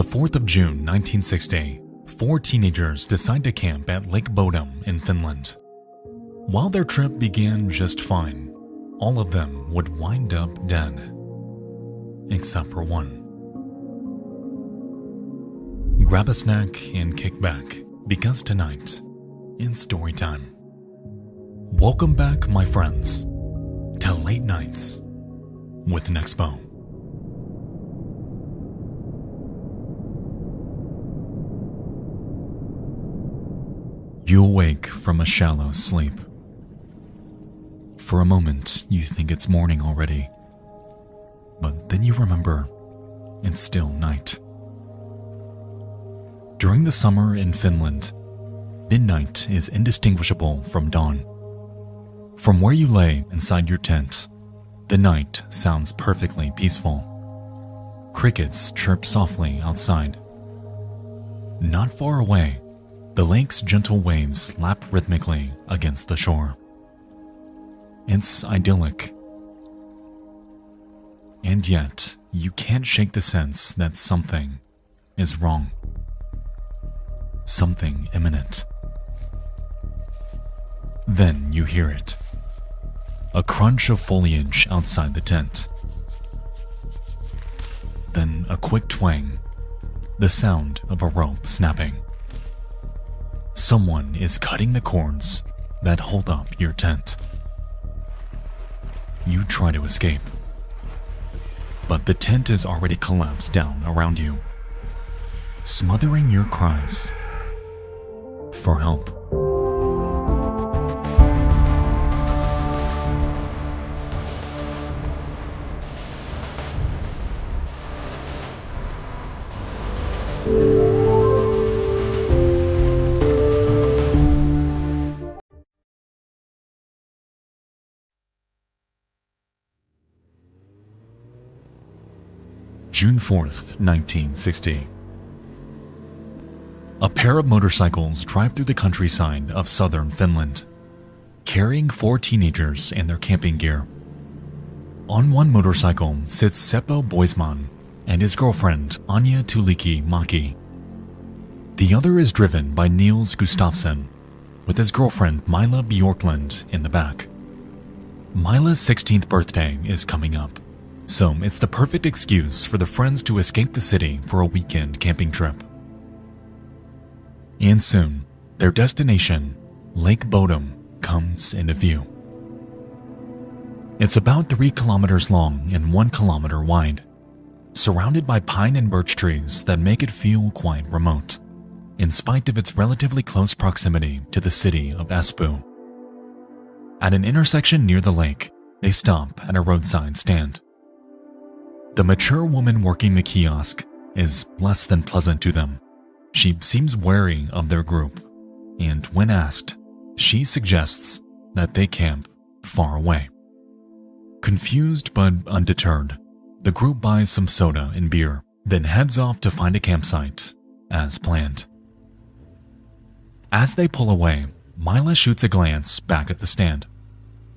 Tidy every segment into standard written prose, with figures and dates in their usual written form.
the 4th of June 1960, 4 teenagers decide to camp at Lake Bodom in Finland. While their trip began just fine, all of them would wind up dead, except for one. Grab a snack and kick back, because tonight, in Storytime. Welcome back, my friends, to Late Nights with Nexpo. You awake from a shallow sleep. For a moment, you think it's morning already, but then you remember it's still night. During the summer in Finland, midnight is indistinguishable from dawn. From where you lay inside your tent, the night sounds perfectly peaceful. Crickets chirp softly outside. Not far away, the lake's gentle waves lap rhythmically against the shore. It's idyllic. And yet, you can't shake the sense that something is wrong. Something imminent. Then you hear it. A crunch of foliage outside the tent. Then a quick twang, the sound of a rope snapping. Someone is cutting the cords that hold up your tent. You try to escape, but the tent is already collapsed down around you, smothering your cries for help. June 4th, 1960. A pair of motorcycles drive through the countryside of southern Finland, carrying 4 teenagers and their camping gear. On one motorcycle sits Seppo Boisman and his girlfriend Anja Tuulikki-Maki. The other is driven by Niels Gustafsson, with his girlfriend Mila Bjorklund in the back. Mila's 16th birthday is coming up, so it's the perfect excuse for the friends to escape the city for a weekend camping trip. And soon, their destination, Lake Bodom, comes into view. It's about 3 kilometers long and 1 kilometer wide, surrounded by pine and birch trees that make it feel quite remote, in spite of its relatively close proximity to the city of Espoo. At an intersection near the lake, they stop at a roadside stand. The mature woman working the kiosk is less than pleasant to them. She seems wary of their group, and when asked, she suggests that they camp far away. Confused but undeterred, the group buys some soda and beer, then heads off to find a campsite, as planned. As they pull away, Mila shoots a glance back at the stand.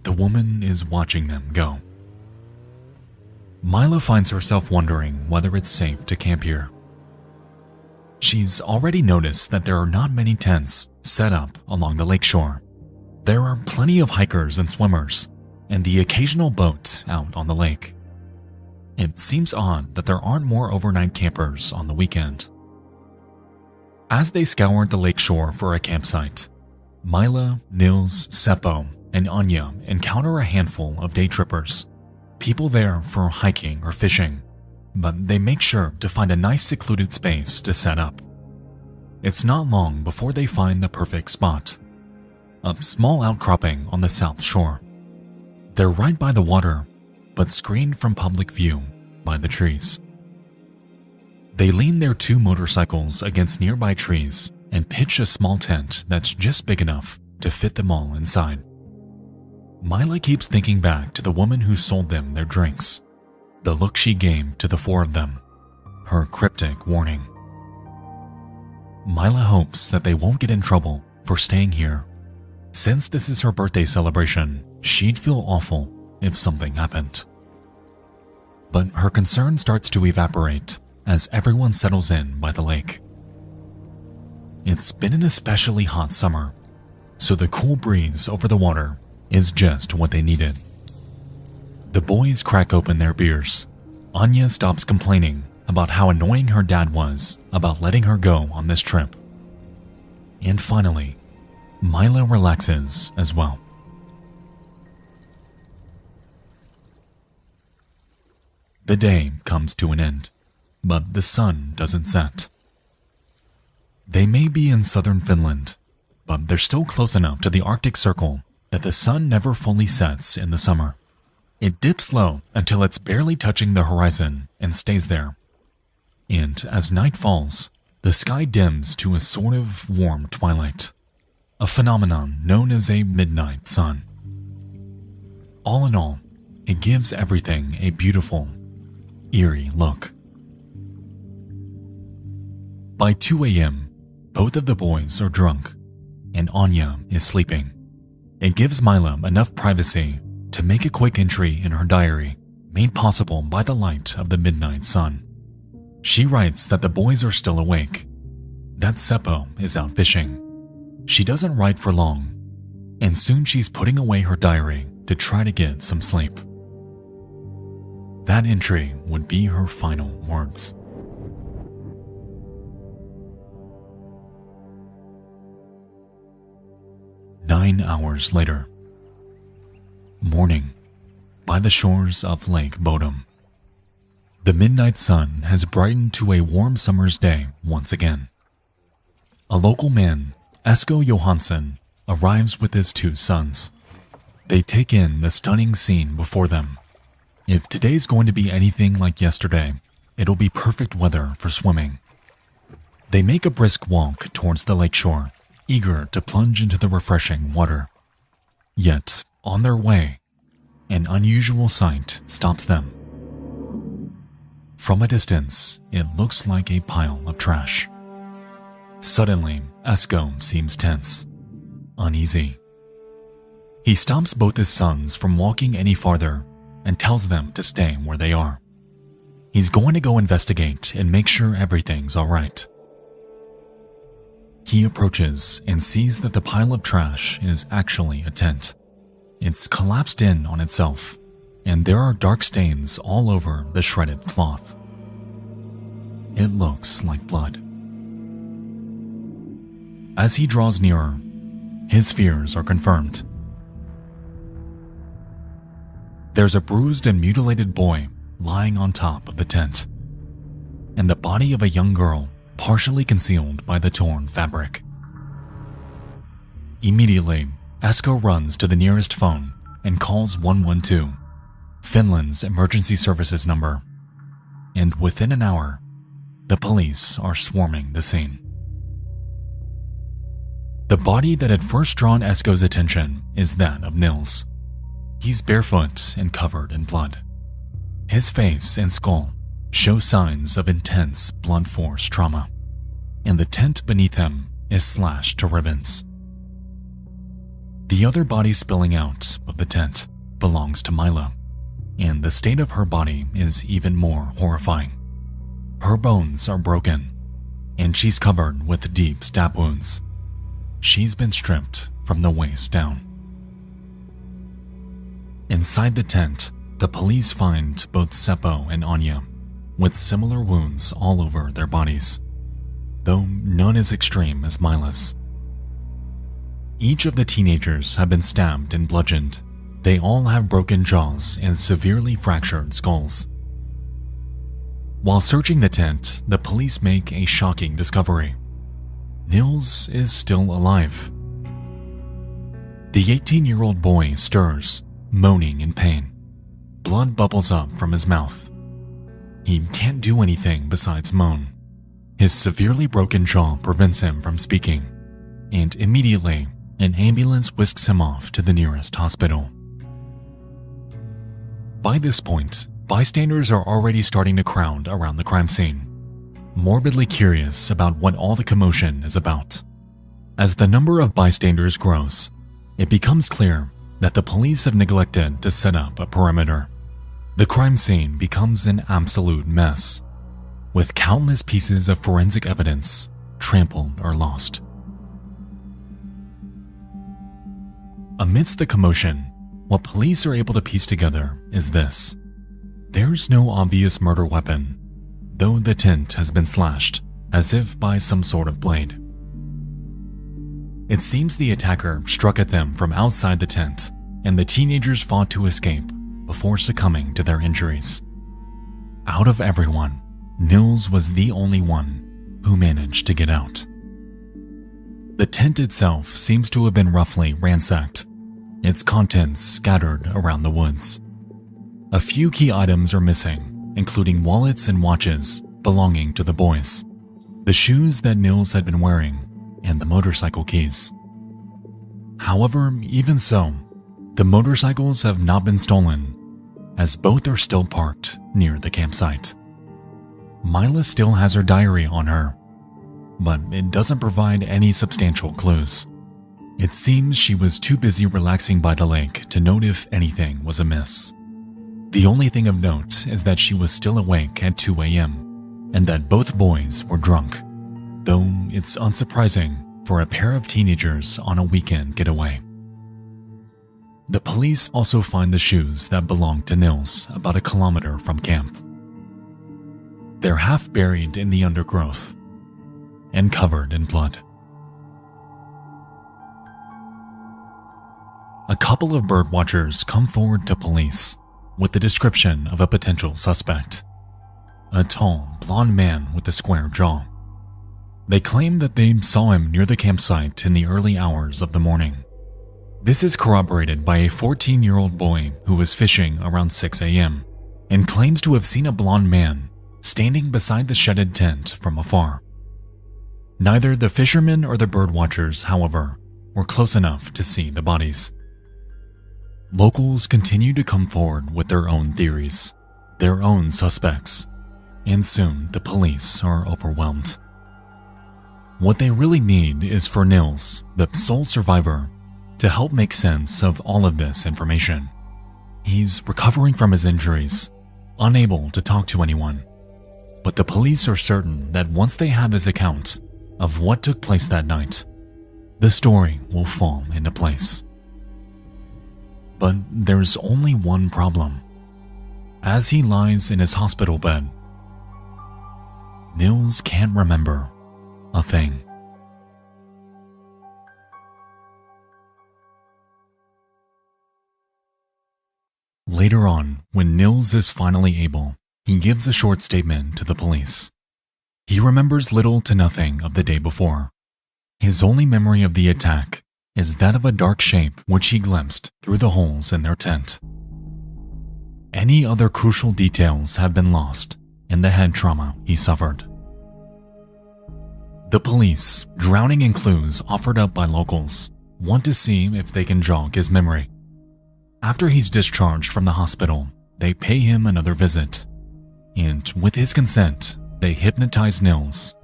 The woman is watching them go. Mila finds herself wondering whether it's safe to camp here. She's already noticed that there are not many tents set up along the lakeshore. There are plenty of hikers and swimmers, and the occasional boat out on the lake. It seems odd that there aren't more overnight campers on the weekend. As they scour the lakeshore for a campsite, Mila, Nils, Seppo, and Anja encounter a handful of day trippers. People there for hiking or fishing, but they make sure to find a nice secluded space to set up. It's not long before they find the perfect spot, a small outcropping on the south shore. They're right by the water, but screened from public view by the trees. They lean their 2 motorcycles against nearby trees and pitch a small tent that's just big enough to fit them all inside. Mila keeps thinking back to the woman who sold them their drinks, the look she gave to the 4 of them, her cryptic warning. Mila hopes that they won't get in trouble for staying here. Since this is her birthday celebration, she'd feel awful if something happened. But her concern starts to evaporate as everyone settles in by the lake. It's been an especially hot summer, so the cool breeze over the water is just what they needed. The boys crack open their beers. Anya stops complaining about how annoying her dad was about letting her go on this trip. And finally, Mila relaxes as well. The day comes to an end, but the sun doesn't set. They may be in southern Finland, but they're still close enough to the Arctic Circle that the sun never fully sets in the summer. It dips low until it's barely touching the horizon and stays there. And as night falls, the sky dims to a sort of warm twilight, a phenomenon known as a midnight sun. All in all, it gives everything a beautiful, eerie look. By 2 a.m., both of the boys are drunk, and Anya is sleeping. It gives Mila enough privacy to make a quick entry in her diary, made possible by the light of the midnight sun. She writes that the boys are still awake, that Seppo is out fishing. She doesn't write for long, and soon she's putting away her diary to try to get some sleep. That entry would be her final words. Nine hours later. Morning, by the shores of Lake Bodom. The midnight sun has brightened to a warm summer's day once again. A local man, Esko Johansson, arrives with his 2 sons. They take in the stunning scene before them. If today's going to be anything like yesterday, it'll be perfect weather for swimming. They make a brisk walk towards the lakeshore, eager to plunge into the refreshing water. Yet, on their way, an unusual sight stops them. From a distance, it looks like a pile of trash. Suddenly, Esko seems tense, uneasy. He stops both his sons from walking any farther and tells them to stay where they are. He's going to go investigate and make sure everything's all right. He approaches and sees that the pile of trash is actually a tent. It's collapsed in on itself, and there are dark stains all over the shredded cloth. It looks like blood. As he draws nearer, his fears are confirmed. There's a bruised and mutilated boy lying on top of the tent, and the body of a young girl partially concealed by the torn fabric. Immediately, Esko runs to the nearest phone and calls 112, Finland's emergency services number, and within an hour, the police are swarming the scene. The body that had first drawn Esko's attention is that of Nils. He's barefoot and covered in blood. His face and skull show signs of intense blunt force trauma, and the tent beneath him is slashed to ribbons. The other body spilling out of the tent belongs to Mila, and the state of her body is even more horrifying. Her bones are broken, and she's covered with deep stab wounds. She's been stripped from the waist down. Inside the tent, the police find both Seppo and Anya with similar wounds all over their bodies, though none as extreme as Mila's. Each of the teenagers have been stabbed and bludgeoned. They all have broken jaws and severely fractured skulls. While searching the tent, the police make a shocking discovery. Nils is still alive. The 18-year-old boy stirs, moaning in pain. Blood bubbles up from his mouth. He can't do anything besides moan. His severely broken jaw prevents him from speaking, and immediately, an ambulance whisks him off to the nearest hospital. By this point, bystanders are already starting to crowd around the crime scene, morbidly curious about what all the commotion is about. As the number of bystanders grows, it becomes clear that the police have neglected to set up a perimeter. The crime scene becomes an absolute mess. with countless pieces of forensic evidence trampled or lost. Amidst the commotion, what police are able to piece together is this. There's no obvious murder weapon, though the tent has been slashed as if by some sort of blade. It seems the attacker struck at them from outside the tent, and the teenagers fought to escape before succumbing to their injuries. Out of everyone, Nils was the only one who managed to get out. The tent itself seems to have been roughly ransacked, its contents scattered around the woods. A few key items are missing, including wallets and watches belonging to the boys, the shoes that Nils had been wearing, and the motorcycle keys. However, even so, the motorcycles have not been stolen, as both are still parked near the campsite. Mila still has her diary on her, but it doesn't provide any substantial clues. It seems she was too busy relaxing by the lake to note if anything was amiss. The only thing of note is that she was still awake at 2 a.m. and that both boys were drunk, though it's unsurprising for a pair of teenagers on a weekend getaway. The police also find the shoes that belonged to Nils about 1 kilometer from camp. They're half buried in the undergrowth and covered in blood. A couple of bird watchers come forward to police with the description of a potential suspect, a tall, blond man with a square jaw. They claim that they saw him near the campsite in the early hours of the morning. This is corroborated by a 14-year-old boy who was fishing around 6 a.m. and claims to have seen a blond man standing beside the shedded tent from afar. Neither the fishermen or the bird watchers, however, were close enough to see the bodies. Locals continue to come forward with their own theories, their own suspects, and soon the police are overwhelmed. What they really need is for Nils, the sole survivor, to help make sense of all of this information. He's recovering from his injuries, unable to talk to anyone, but the police are certain that once they have his account of what took place that night, the story will fall into place. But there's only one problem. As he lies in his hospital bed, Nils can't remember a thing. Later on, when Nils is finally able, he gives a short statement to the police. He remembers little to nothing of the day before. His only memory of the attack is that of a dark shape which he glimpsed through the holes in their tent. Any other crucial details have been lost in the head trauma he suffered. The police, drowning in clues offered up by locals, want to see if they can jog his memory. After he's discharged from the hospital, they pay him another visit, and with his consent, they hypnotize Nils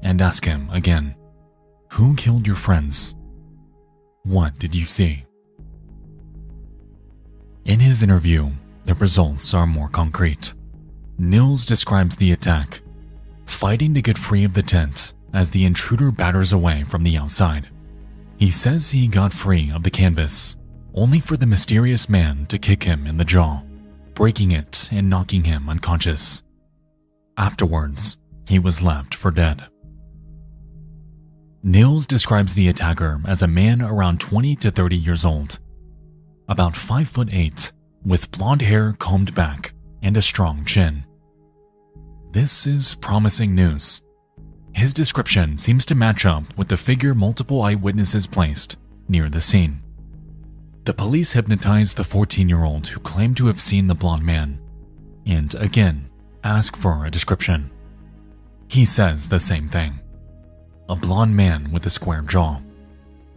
and ask him again, "Who killed your friends? What did you see?" In his interview, the results are more concrete. Nils describes the attack, fighting to get free of the tent as the intruder batters away from the outside. He says he got free of the canvas, only for the mysterious man to kick him in the jaw, breaking it and knocking him unconscious. Afterwards, he was left for dead. Nils describes the attacker as a man around 20 to 30 years old, about 5'8", with blonde hair combed back and a strong chin. This is promising news. His description seems to match up with the figure multiple eyewitnesses placed near the scene. The police hypnotize the 14-year-old who claimed to have seen the blonde man, and again ask for a description. He says the same thing. A blonde man with a square jaw.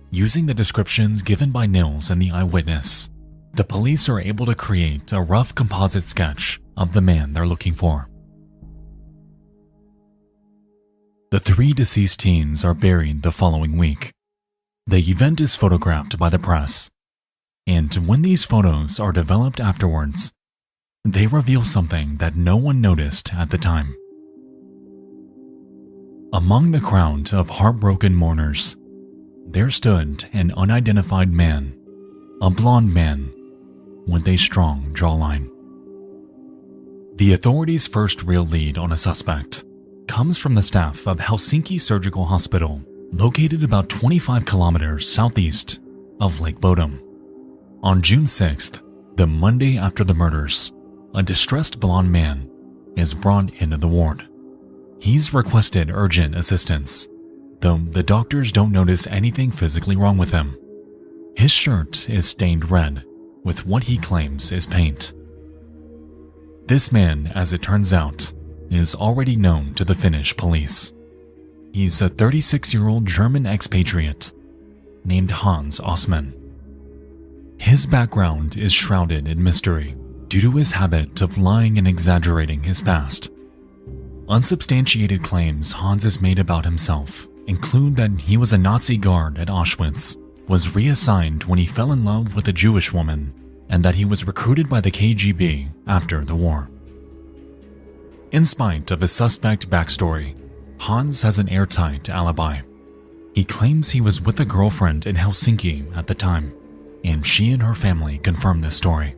Using the descriptions given by Nils and the eyewitness, the police are able to create a rough composite sketch of the man they're looking for. The 3 deceased teens are buried the following week. The event is photographed by the press, and when these photos are developed afterwards, they reveal something that no one noticed at the time. Among the crowd of heartbroken mourners, there stood an unidentified man, a blond man with a strong jawline. The authorities' first real lead on a suspect comes from the staff of Helsinki Surgical Hospital, located about 25 kilometers southeast of Lake Bodom. On June 6th, the Monday after the murders, a distressed blond man is brought into the ward. He's requested urgent assistance, though the doctors don't notice anything physically wrong with him. His shirt is stained red with what he claims is paint. This man, as it turns out, is already known to the Finnish police. He's a 36-year-old German expatriate named Hans Osman. His background is shrouded in mystery due to his habit of lying and exaggerating his past. Unsubstantiated claims Hans has made about himself include that he was a Nazi guard at Auschwitz, was reassigned when he fell in love with a Jewish woman, and that he was recruited by the KGB after the war. In spite of his suspect backstory, Hans has an airtight alibi. He claims he was with a girlfriend in Helsinki at the time, and she and her family confirm this story.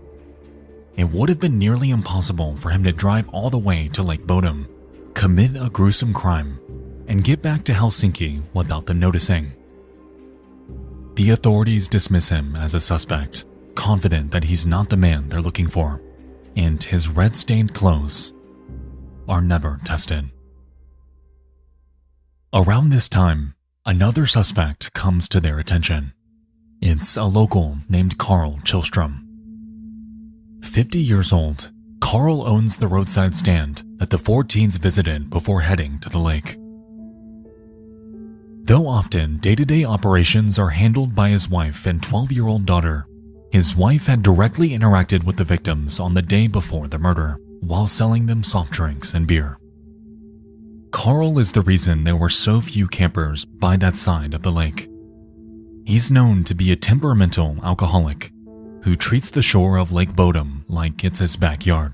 It would have been nearly impossible for him to drive all the way to Lake Bodom, commit a gruesome crime, and get back to Helsinki without them noticing. The authorities dismiss him as a suspect, confident that he's not the man they're looking for, and his red-stained clothes are never tested. Around this time, another suspect comes to their attention. It's a local named Carl Kjellström. 50 years old, Carl owns the roadside stand that the four teens visited before heading to the lake. Though often day-to-day operations are handled by his wife and 12-year-old daughter, his wife had directly interacted with the victims on the day before the murder while selling them soft drinks and beer. Carl is the reason there were so few campers by that side of the lake. He's known to be a temperamental alcoholic who treats the shore of Lake Bodom like it's his backyard.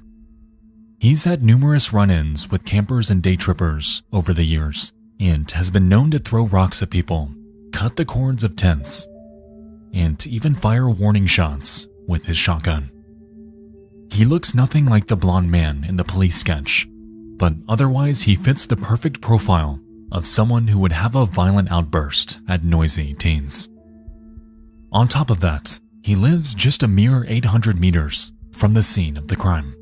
He's had numerous run-ins with campers and day trippers over the years, and has been known to throw rocks at people, cut the cords of tents, and even fire warning shots with his shotgun. He looks nothing like the blonde man in the police sketch, but otherwise he fits the perfect profile of someone who would have a violent outburst at noisy teens. On top of that, he lives just a mere 800 meters from the scene of the crime.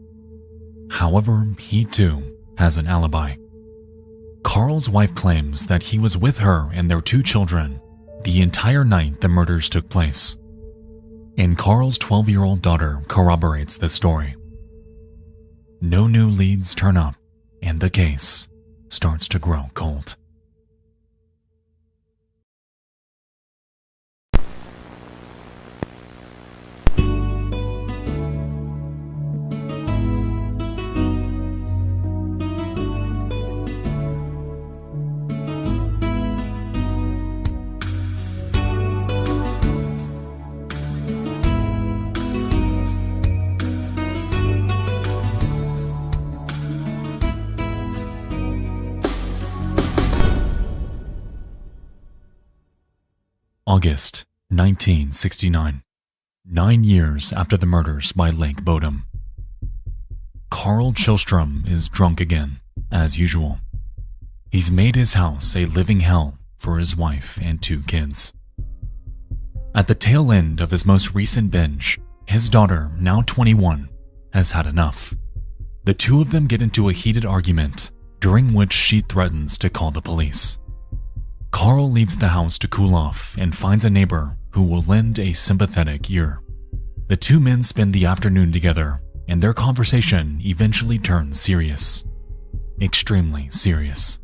However, he too has an alibi. Carl's wife claims that he was with her and their two children the entire night the murders took place, and Carl's 12-year-old daughter corroborates this story. No new leads turn up, and the case starts to grow cold. August 1969, 9 years after the murders by Lake Bodom. Carl Kjellström is drunk again, as usual. He's made his house a living hell for his wife and two kids. At the tail end of his most recent binge, his daughter, now 21, has had enough. The two of them get into a heated argument, during which she threatens to call the police. Carl leaves the house to cool off and finds a neighbor who will lend a sympathetic ear. The two men spend the afternoon together, and their conversation eventually turns serious. Extremely serious.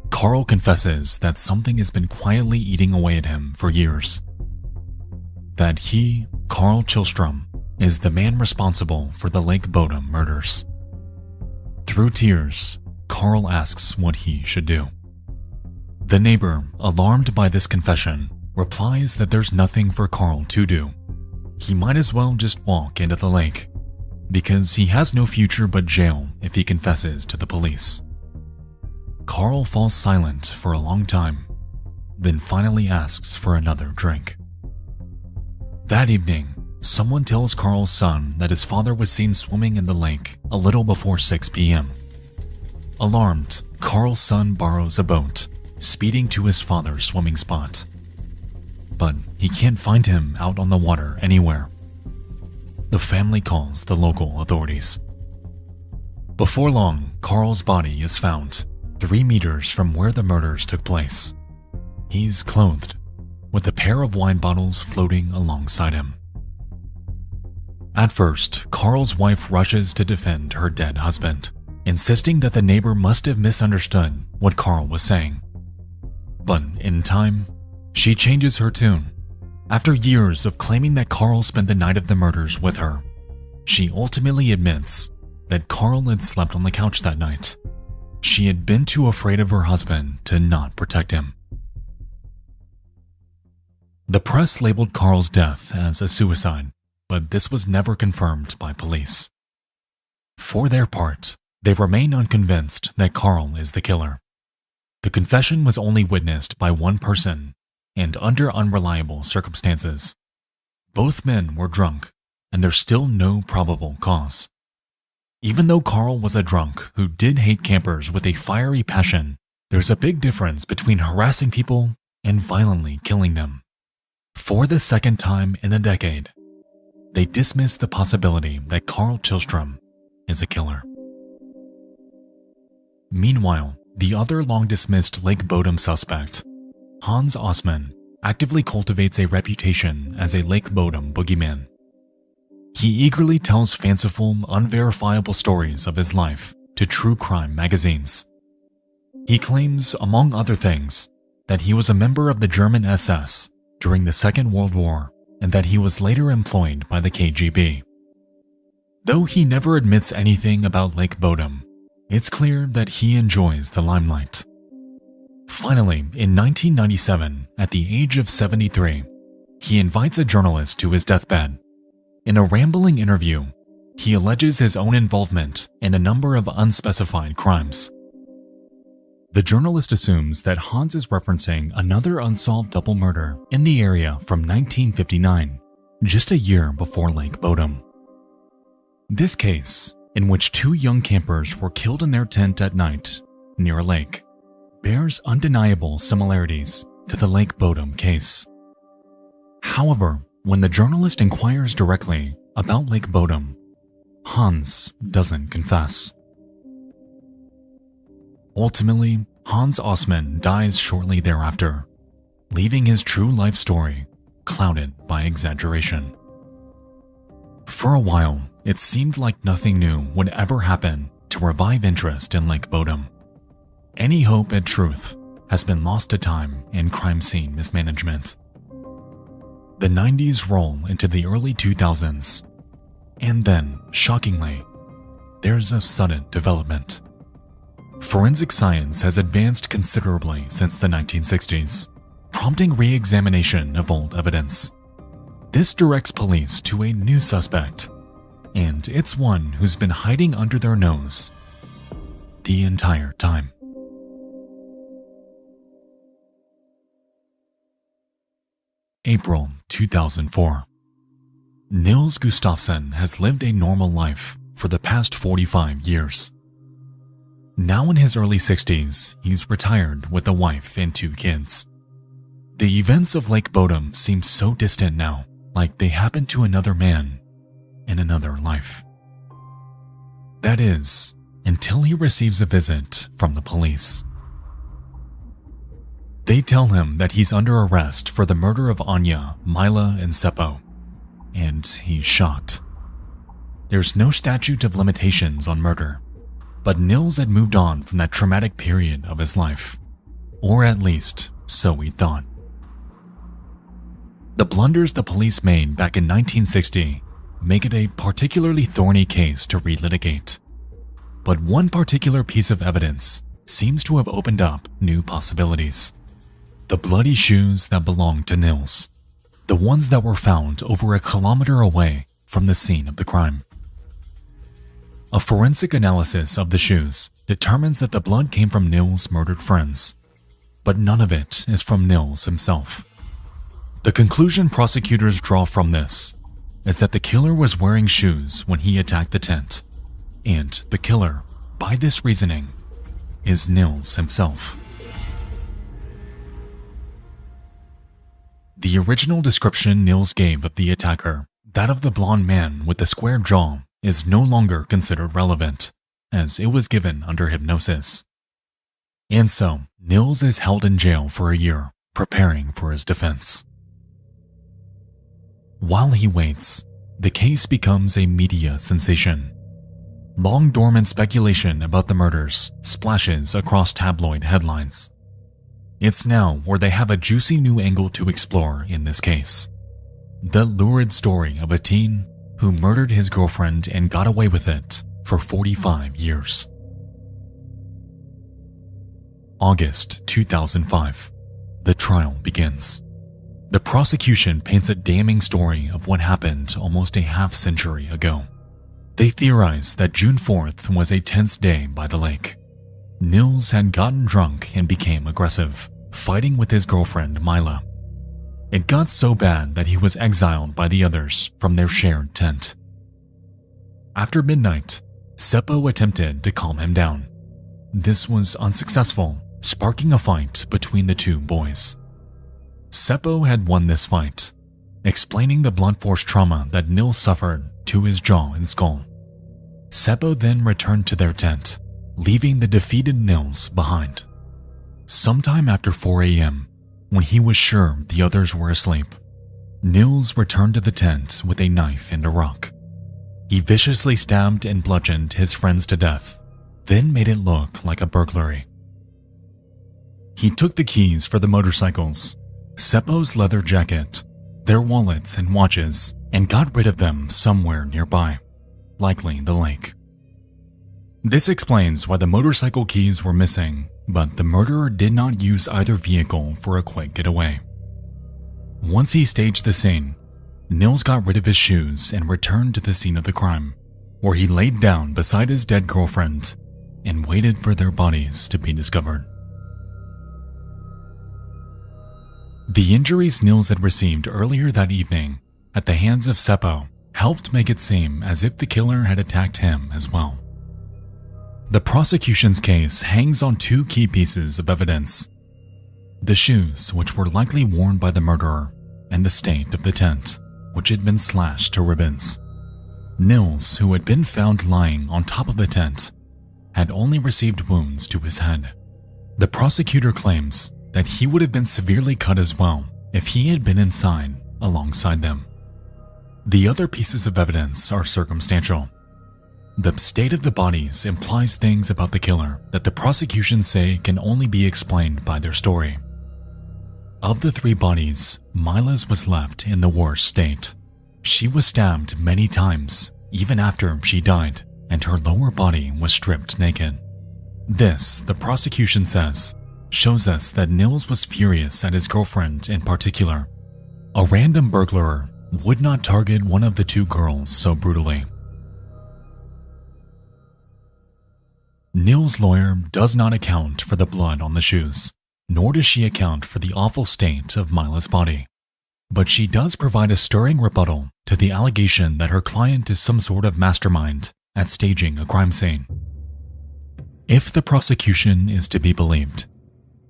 Carl confesses that something has been quietly eating away at him for years. That he, Carl Kjellström, is the man responsible for the Lake Bodom murders. Through tears, Carl asks what he should do. The neighbor, alarmed by this confession, replies that there's nothing for Carl to do. He might as well just walk into the lake, because he has no future but jail if he confesses to the police. Carl falls silent for a long time, then finally asks for another drink. That evening, someone tells Carl's son that his father was seen swimming in the lake a little before 6 p.m. Alarmed, Carl's son borrows a boat, speeding to his father's swimming spot. But he can't find him out on the water anywhere. The family calls the local authorities. Before long, Carl's body is found 3 meters from where the murders took place. He's clothed, with a pair of wine bottles floating alongside him. At first, Carl's wife rushes to defend her dead husband, insisting that the neighbor must have misunderstood what Carl was saying. But in time, she changes her tune. After years of claiming that Carl spent the night of the murders with her, she ultimately admits that Carl had slept on the couch that night. She had been too afraid of her husband to not protect him. The press labeled Carl's death as a suicide, but this was never confirmed by police. For their part, they remain unconvinced that Carl is the killer. The confession was only witnessed by one person and under unreliable circumstances. Both men were drunk, and there's still no probable cause. Even though Carl was a drunk who did hate campers with a fiery passion, there's a big difference between harassing people and violently killing them. For the second time in a decade, they dismiss the possibility that Carl Tillstrom is a killer. Meanwhile, the other long-dismissed Lake Bodom suspect, Hans Osman, actively cultivates a reputation as a Lake Bodom boogeyman. He eagerly tells fanciful, unverifiable stories of his life to true crime magazines. He claims, among other things, that he was a member of the German SS during the Second World War and that he was later employed by the KGB. Though he never admits anything about Lake Bodom, it's clear that he enjoys the limelight. Finally, in 1997, at the age of 73, he invites a journalist to his deathbed. In a rambling interview, he alleges his own involvement in a number of unspecified crimes. The journalist assumes that Hans is referencing another unsolved double murder in the area from 1959, just a year before Lake Bodom. This case, in which 2 young campers were killed in their tent at night near a lake, bears undeniable similarities to the Lake Bodom case. However, when the journalist inquires directly about Lake Bodom, Hans doesn't confess. Ultimately, Hans Osman dies shortly thereafter, leaving his true life story clouded by exaggeration. For a while, it seemed like nothing new would ever happen to revive interest in Lake Bodom. Any hope at truth has been lost to time and crime scene mismanagement. The 90s roll into the early 2000s, and then, shockingly, there's a sudden development. Forensic science has advanced considerably since the 1960s, prompting re-examination of old evidence. This directs police to a new suspect, and it's one who's been hiding under their nose the entire time. April 2004. Nils Gustafsson has lived a normal life for the past 45 years. Now in his early 60s, he's retired with a wife and 2 kids. The events of Lake Bodom seem so distant now, like they happened to another man in another life. That is, until he receives a visit from the police. They tell him that he's under arrest for the murder of Anya, Mila, and Seppo, and he's shocked. There's no statute of limitations on murder, but Nils had moved on from that traumatic period of his life, or at least so he thought. The blunders the police made back in 1960 make it a particularly thorny case to relitigate. But one particular piece of evidence seems to have opened up new possibilities. The bloody shoes that belonged to Nils, the ones that were found over a kilometer away from the scene of the crime. A forensic analysis of the shoes determines that the blood came from Nils' murdered friends, but none of it is from Nils himself. The conclusion prosecutors draw from this is that the killer was wearing shoes when he attacked the tent, and the killer, by this reasoning, is Nils himself. The original description Nils gave of the attacker, that of the blonde man with the square jaw, is no longer considered relevant, as it was given under hypnosis. And so, Nils is held in jail for a year, preparing for his defense. While he waits, the case becomes a media sensation. Long dormant speculation about the murders splashes across tabloid headlines. It's now where they have a juicy new angle to explore in this case. The lurid story of a teen who murdered his girlfriend and got away with it for 45 years. August 2005. The trial begins. The prosecution paints a damning story of what happened almost a half-century ago. They theorize that June 4th was a tense day by the lake. Nils had gotten drunk and became aggressive, fighting with his girlfriend Mila. It got so bad that he was exiled by the others from their shared tent. After midnight, Seppo attempted to calm him down. This was unsuccessful, sparking a fight between the two boys. Seppo had won this fight, explaining the blunt force trauma that Nils suffered to his jaw and skull. Seppo then returned to their tent, leaving the defeated Nils behind. Sometime after 4 a.m., when he was sure the others were asleep, Nils returned to the tent with a knife and a rock. He viciously stabbed and bludgeoned his friends to death, then made it look like a burglary. He took the keys for the motorcycles, Seppo's leather jacket, their wallets and watches, and got rid of them somewhere nearby, likely the lake. This explains why the motorcycle keys were missing, but the murderer did not use either vehicle for a quick getaway. Once he staged the scene, Nils got rid of his shoes and returned to the scene of the crime, where he laid down beside his dead girlfriend and waited for their bodies to be discovered. The injuries Nils had received earlier that evening at the hands of Seppo helped make it seem as if the killer had attacked him as well. The prosecution's case hangs on two key pieces of evidence: the shoes, which were likely worn by the murderer, and the state of the tent, which had been slashed to ribbons. Nils, who had been found lying on top of the tent, had only received wounds to his head. The prosecutor claims that he would have been severely cut as well if he had been inside alongside them. The other pieces of evidence are circumstantial. The state of the bodies implies things about the killer that the prosecution say can only be explained by their story. Of the three bodies, Mila's was left in the worst state. She was stabbed many times, even after she died, and her lower body was stripped naked. This, the prosecution says, shows us that Nils was furious at his girlfriend in particular. A random burglar would not target one of the two girls so brutally. Nils' lawyer does not account for the blood on the shoes, nor does she account for the awful state of Mila's body. But she does provide a stirring rebuttal to the allegation that her client is some sort of mastermind at staging a crime scene. If the prosecution is to be believed,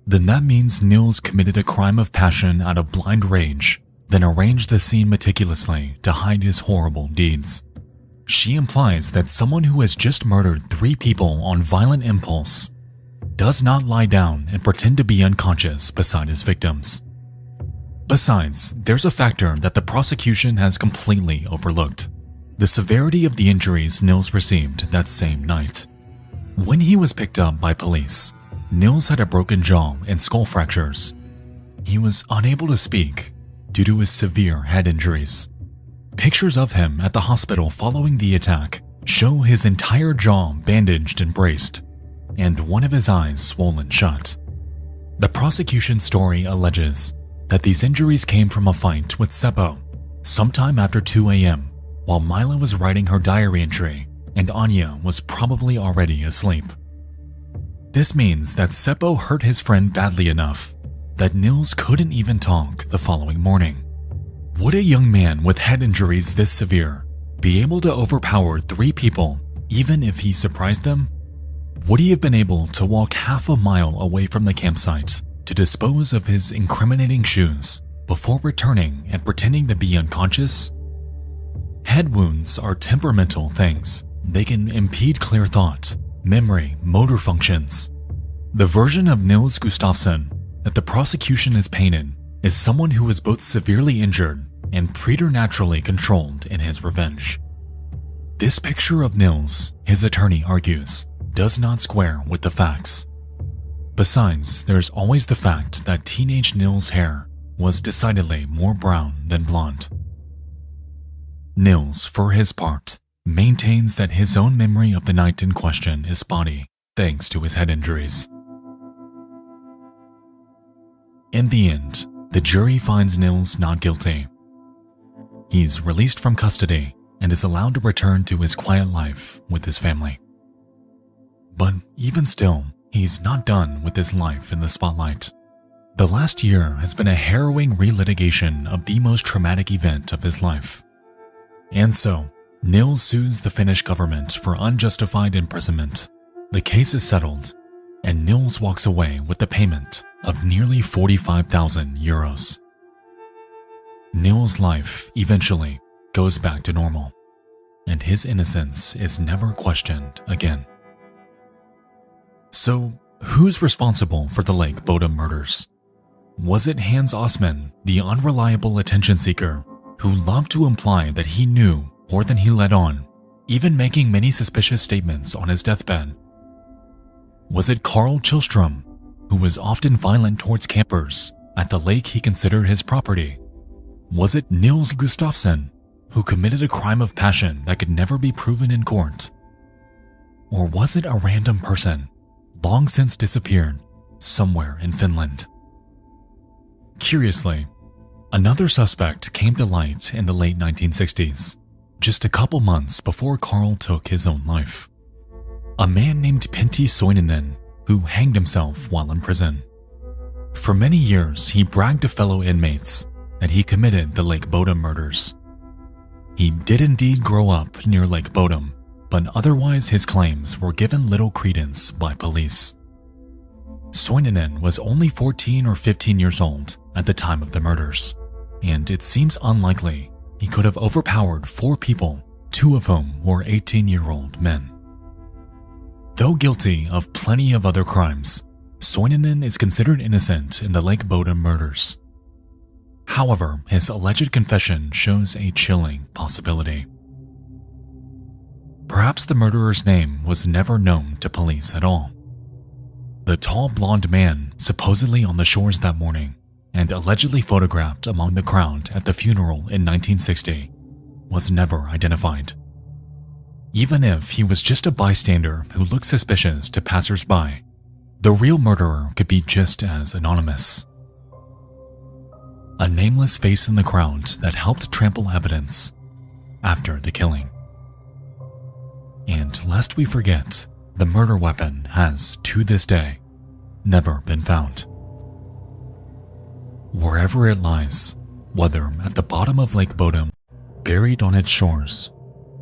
then that means Nils committed a crime of passion out of blind rage, then arranged the scene meticulously to hide his horrible deeds. She implies that someone who has just murdered 3 people on violent impulse does not lie down and pretend to be unconscious beside his victims. Besides, there's a factor that the prosecution has completely overlooked: the severity of the injuries Nils received that same night. When he was picked up by police, Nils had a broken jaw and skull fractures. He was unable to speak due to his severe head injuries. Pictures of him at the hospital following the attack show his entire jaw bandaged and braced, and one of his eyes swollen shut. The prosecution story alleges that these injuries came from a fight with Seppo sometime after 2 a.m. while Mila was writing her diary entry and Anya was probably already asleep. This means that Seppo hurt his friend badly enough that Nils couldn't even talk the following morning. Would a young man with head injuries this severe be able to overpower 3 people even if he surprised them? Would he have been able to walk half a mile away from the campsite to dispose of his incriminating shoes before returning and pretending to be unconscious? Head wounds are temperamental things. They can impede clear thought, memory, motor functions. The version of Nils Gustafsson that the prosecution has painted is someone who was both severely injured and preternaturally controlled in his revenge. This picture of Nils, his attorney argues, does not square with the facts. Besides, there's always the fact that teenage Nils' hair was decidedly more brown than blonde. Nils, for his part, maintains that his own memory of the night in question is spotty thanks to his head injuries. In the end, the jury finds Nils not guilty. He's released from custody and is allowed to return to his quiet life with his family. But even still, he's not done with his life in the spotlight. The last year has been a harrowing relitigation of the most traumatic event of his life. And so, Nils sues the Finnish government for unjustified imprisonment. The case is settled, and Nils walks away with the payment of nearly 45,000 euros. Nils' life eventually goes back to normal, and his innocence is never questioned again. So, who's responsible for the Lake Bodom murders? Was it Hans Osman, the unreliable attention seeker, who loved to imply that he knew more than he let on, even making many suspicious statements on his deathbed? Was it Carl Kjellström, who was often violent towards campers at the lake he considered his property? Was it Nils Gustafsson, who committed a crime of passion that could never be proven in court? Or was it a random person, long since disappeared, somewhere in Finland? Curiously, another suspect came to light in the late 1960s, just a couple months before Carl took his own life. A man named Pentti Soininen, who hanged himself while in prison. For many years, he bragged to fellow inmates that he committed the Lake Bodom murders. He did indeed grow up near Lake Bodom, but otherwise his claims were given little credence by police. Soininen was only 14 or 15 years old at the time of the murders, and it seems unlikely he could have overpowered 4 people, 2 of whom were 18-year-old men. Though guilty of plenty of other crimes, Soininen is considered innocent in the Lake Bodom murders. However, his alleged confession shows a chilling possibility. Perhaps the murderer's name was never known to police at all. The tall blonde man supposedly on the shores that morning and allegedly photographed among the crowd at the funeral in 1960 was never identified. Even if he was just a bystander who looked suspicious to passers-by, the real murderer could be just as anonymous. A nameless face in the crowd that helped trample evidence after the killing. And lest we forget, the murder weapon has, to this day, never been found. Wherever it lies, whether at the bottom of Lake Bodom, buried on its shores,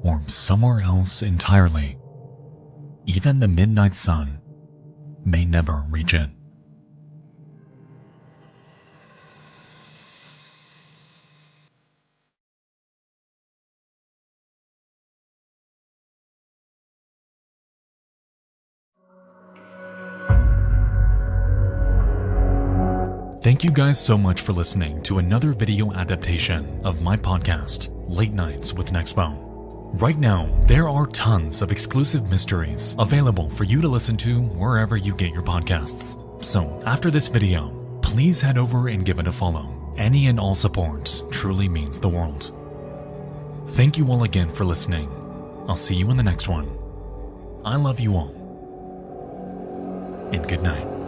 or somewhere else entirely, even the midnight sun may never reach it. Thank you guys so much for listening to another video adaptation of my podcast, Late Nights with Nexpo. Right now, there are tons of exclusive mysteries available for you to listen to wherever you get your podcasts. So after this video, please head over and give it a follow. Any and all support truly means the world. Thank you all again for listening. I'll see you in the next one. I love you all. And good night.